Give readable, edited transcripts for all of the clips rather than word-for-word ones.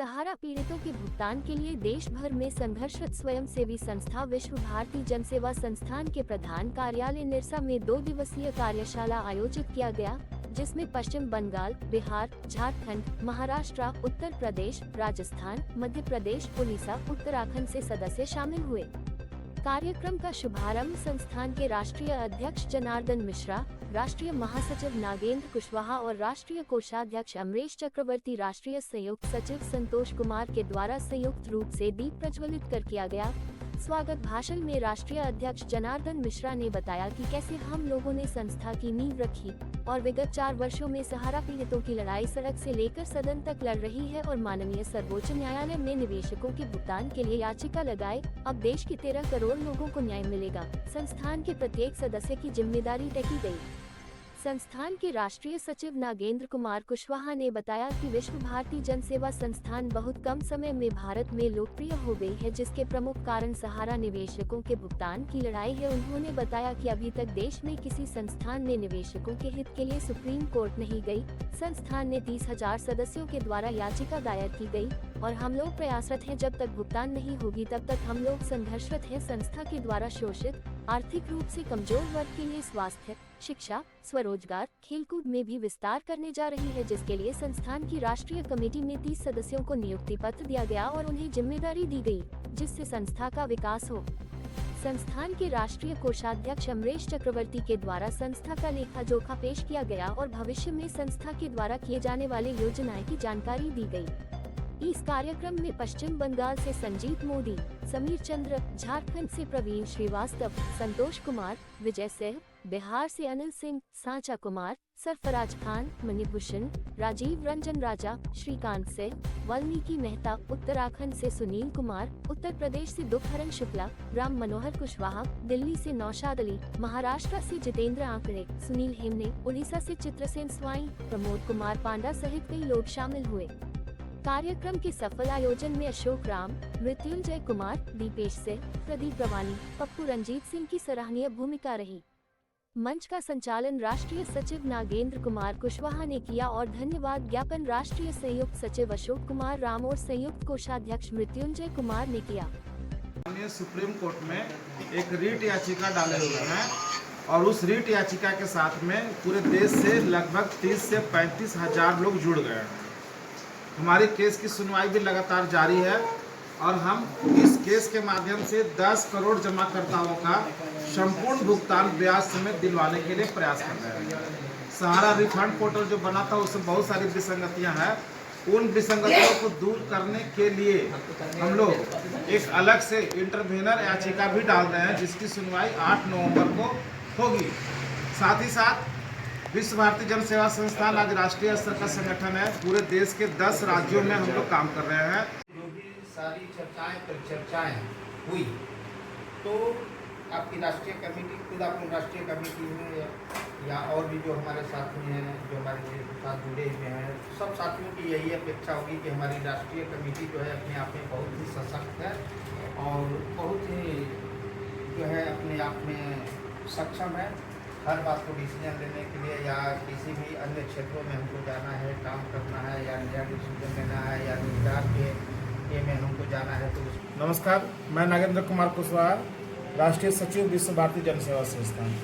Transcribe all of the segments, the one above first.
सहारा पीड़ितों के भुगतान के लिए देश भर में संघर्षरत स्वयंसेवी संस्था विश्व भारती जनसेवा संस्थान के प्रधान कार्यालय निरसा में 2 दिवसीय कार्यशाला आयोजित किया गया, जिसमें पश्चिम बंगाल, बिहार, झारखंड, महाराष्ट्र, उत्तर प्रदेश, राजस्थान, मध्य प्रदेश, उड़ीसा, उत्तराखंड से सदस्य शामिल हुए। कार्यक्रम का शुभारंभ संस्थान के राष्ट्रीय अध्यक्ष जनार्दन मिश्रा, राष्ट्रीय महासचिव नागेंद्र कुशवाहा और राष्ट्रीय कोषाध्यक्ष अमरेश चक्रवर्ती, राष्ट्रीय संयुक्त सचिव संतोष कुमार के द्वारा संयुक्त रूप से दीप प्रज्वलित कर किया गया। स्वागत भाषण में राष्ट्रीय अध्यक्ष जनार्दन मिश्रा ने बताया कि कैसे हम लोगों ने संस्था की नींव रखी और विगत 4 वर्षों में सहारा पीड़ितों की लड़ाई सड़क से लेकर सदन तक लड़ रही है और माननीय सर्वोच्च न्यायालय में निवेशकों के भुगतान के लिए याचिका लगाए। अब देश के 13 करोड़ लोगों को न्याय मिलेगा। संस्थान के प्रत्येक सदस्य की जिम्मेदारी तय की गई। संस्थान के राष्ट्रीय सचिव नागेंद्र कुमार कुशवाहा ने बताया कि विश्व भारती जनसेवा संस्थान बहुत कम समय में भारत में लोकप्रिय हो गई है, जिसके प्रमुख कारण सहारा निवेशकों के भुगतान की लड़ाई है। उन्होंने बताया कि अभी तक देश में किसी संस्थान ने निवेशकों के हित के लिए सुप्रीम कोर्ट नहीं गई। संस्थान ने 30,000 सदस्यों के द्वारा याचिका दायर की गई और हम लोग प्रयासरत हैं। जब तक भुगतान नहीं होगी तब तक हम लोग संघर्षरत हैं। संस्था के द्वारा शोषित, आर्थिक रूप से कमजोर वर्ग के लिए स्वास्थ्य, शिक्षा, स्वरोजगार, खेलकूद में भी विस्तार करने जा रही है, जिसके लिए संस्थान की राष्ट्रीय कमेटी में 30 सदस्यों को नियुक्ति पत्र दिया गया और उन्हें जिम्मेदारी दी गई, जिससे संस्था का विकास हो। संस्थान के राष्ट्रीय कोषाध्यक्ष अमरेश चक्रवर्ती के द्वारा संस्था का लेखा जोखा पेश किया गया और भविष्य में संस्था के द्वारा किए जाने वाले योजनाएं की जानकारी दी गई। इस कार्यक्रम में पश्चिम बंगाल से संजीत मोदी, समीर चंद्र, झारखंड से प्रवीण श्रीवास्तव, संतोष कुमार, विजय सिंह, बिहार से अनिल सिंह, सांचा कुमार, सरफराज खान, मणिभूषण, राजीव रंजन राजा, श्रीकांत सिंह, वाल्मीकि मेहता, उत्तराखंड से सुनील कुमार, उत्तर प्रदेश से दुखहरण शुक्ला, राम मनोहर कुशवाहा, दिल्ली से नौशाद अली, महाराष्ट्र से जितेंद्र आंकड़े, सुनील हेमने, उड़ीसा से चित्रसेन स्वाई, प्रमोद कुमार पांडा सहित कई लोग शामिल हुए। कार्यक्रम के सफल आयोजन में अशोक राम, मृत्युंजय कुमार, दीपेश सिंह, प्रदीप रवानी, पप्पू रंजीत सिंह की सराहनीय भूमिका रही। मंच का संचालन राष्ट्रीय सचिव नागेंद्र कुमार कुशवाहा ने किया और धन्यवाद ज्ञापन राष्ट्रीय संयुक्त सचिव अशोक कुमार राम और संयुक्त कोषाध्यक्ष मृत्युंजय कुमार ने किया। सुप्रीम कोर्ट में एक रीट याचिका डाले हुए हैं और उस रीट याचिका के साथ में पूरे देश से लगभग 30 से 35,000 लोग जुड़ गए हैं। हमारे केस की सुनवाई भी लगातार जारी है और हम इस केस के माध्यम से 10 करोड़ जमाकर्ताओं का संपूर्ण भुगतान ब्याज समेत दिलवाने के लिए प्रयास कर रहे हैं। सहारा रिफंड पोर्टल जो बना था उसमें बहुत सारी विसंगतियां हैं। उन विसंगतियों को दूर करने के लिए हम लोग एक अलग से इंटरवेनर याचिका भी डाल रहे हैं, जिसकी सुनवाई 8 नवंबर को होगी। साथ ही साथ विश्व भारती जनसेवा संस्थान आज राष्ट्रीय स्तर का संगठन है। पूरे देश के 10 राज्यों में हम लोग काम कर रहे हैं। जो भी सारी चर्चाएं हुई तो आपकी राष्ट्रीय कमेटी, खुद आप राष्ट्रीय कमेटी में या और भी जो हमारे साथी हैं, जो हमारे साथ जुड़े हुए हैं, सब साथियों की यही अपेक्षा होगी कि हमारी राष्ट्रीय कमेटी जो है अपने आप में बहुत ही सशक्त है और बहुत ही जो है अपने आप में सक्षम है। हर बात को डिसीजन लेने के लिए या किसी भी अन्य क्षेत्रों में हमको जाना है, काम करना है या नया डिसीजन लेना है या रोजगार के में हमको जाना है तो नमस्कार, मैं नागेंद्र कुमार कुशवाहा, राष्ट्रीय सचिव विश्व भारती जनसेवा संस्थान।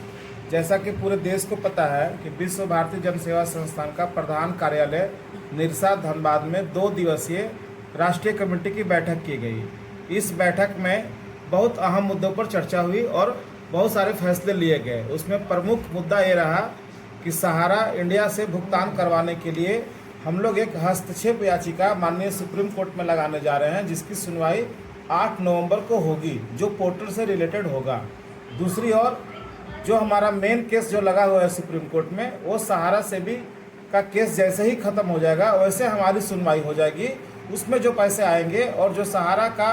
जैसा कि पूरे देश को पता है कि विश्व भारती जनसेवा संस्थान का प्रधान कार्यालय निरसा धनबाद में 2 दिवसीय राष्ट्रीय कमेटी की बैठक की गई। इस बैठक में बहुत अहम मुद्दों पर चर्चा हुई और बहुत सारे फैसले लिए गए। उसमें प्रमुख मुद्दा ये रहा कि सहारा इंडिया से भुगतान करवाने के लिए हम लोग एक हस्तक्षेप याचिका माननीय सुप्रीम कोर्ट में लगाने जा रहे हैं, जिसकी सुनवाई 8 नवंबर को होगी, जो पोर्टल से रिलेटेड होगा। दूसरी ओर जो हमारा मेन केस जो लगा हुआ है सुप्रीम कोर्ट में, वो सहारा से भी का केस जैसे ही ख़त्म हो जाएगा वैसे हमारी सुनवाई हो जाएगी। उसमें जो पैसे आएंगे और जो सहारा का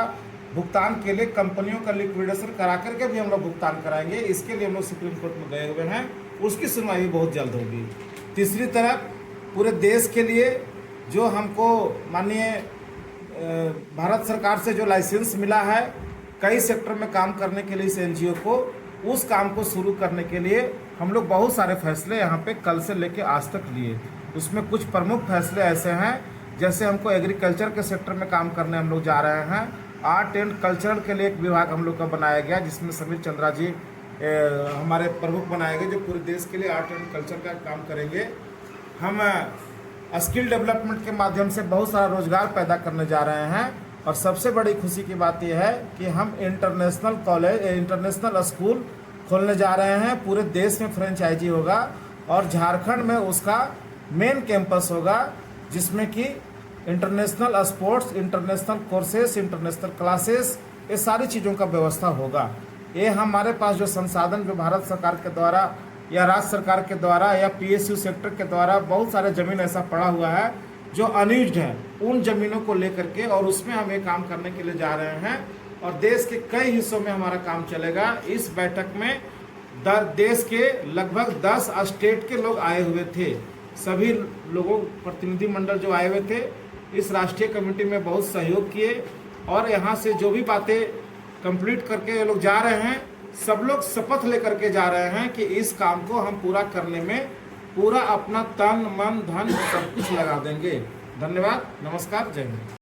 भुगतान के लिए कंपनियों का लिक्विडेशन करा करके भी हम लोग भुगतान कराएंगे, इसके लिए हम लोग सुप्रीम कोर्ट में गए हुए हैं। उसकी सुनवाई भी बहुत जल्द होगी। तीसरी तरफ पूरे देश के लिए जो हमको माननीय भारत सरकार से जो लाइसेंस मिला है कई सेक्टर में काम करने के लिए इस एनजीओ को, उस काम को शुरू करने के लिए हम लोग बहुत सारे फैसले यहाँ पे कल से लेकर आज तक लिए। उसमें कुछ प्रमुख फैसले ऐसे हैं जैसे हमको एग्रीकल्चर के सेक्टर में काम करने हम लोग जा रहे हैं। आर्ट एंड कल्चरल के लिए एक विभाग हम लोग का बनाया गया, जिसमें समीर चंद्रा जी हमारे प्रमुख बनाए गए, जो पूरे देश के लिए आर्ट एंड कल्चर का काम करेंगे। हम स्किल डेवलपमेंट के माध्यम से बहुत सारा रोजगार पैदा करने जा रहे हैं। और सबसे बड़ी खुशी की बात यह है कि हम इंटरनेशनल स्कूल खोलने जा रहे हैं। पूरे देश में फ्रेंचाइजी होगा और झारखंड में उसका मेन कैंपस होगा, जिसमें कि international sports, international courses, international classes, ये सारी चीज़ों का व्यवस्था होगा। ये हमारे पास जो संसाधन जो भारत सरकार के द्वारा या राज्य सरकार के द्वारा या PSU सेक्टर के द्वारा बहुत सारे ज़मीन ऐसा पड़ा हुआ है जो अनयूज्ड है, उन ज़मीनों को लेकर के और उसमें हम ये काम करने के लिए जा रहे हैं। और देश के कई हिस्सों में हमारा काम चलेगा। इस बैठक में देश के लगभग 10 स्टेट के लोग आए हुए थे। सभी लोगों प्रतिनिधिमंडल जो आए हुए थे इस राष्ट्रीय कमेटी में बहुत सहयोग किए और यहाँ से जो भी बातें कंप्लीट करके ये लोग जा रहे हैं, सब लोग शपथ लेकर के जा रहे हैं कि इस काम को हम पूरा करने में पूरा अपना तन मन धन सब कुछ लगा देंगे। धन्यवाद, नमस्कार, जय हिंद।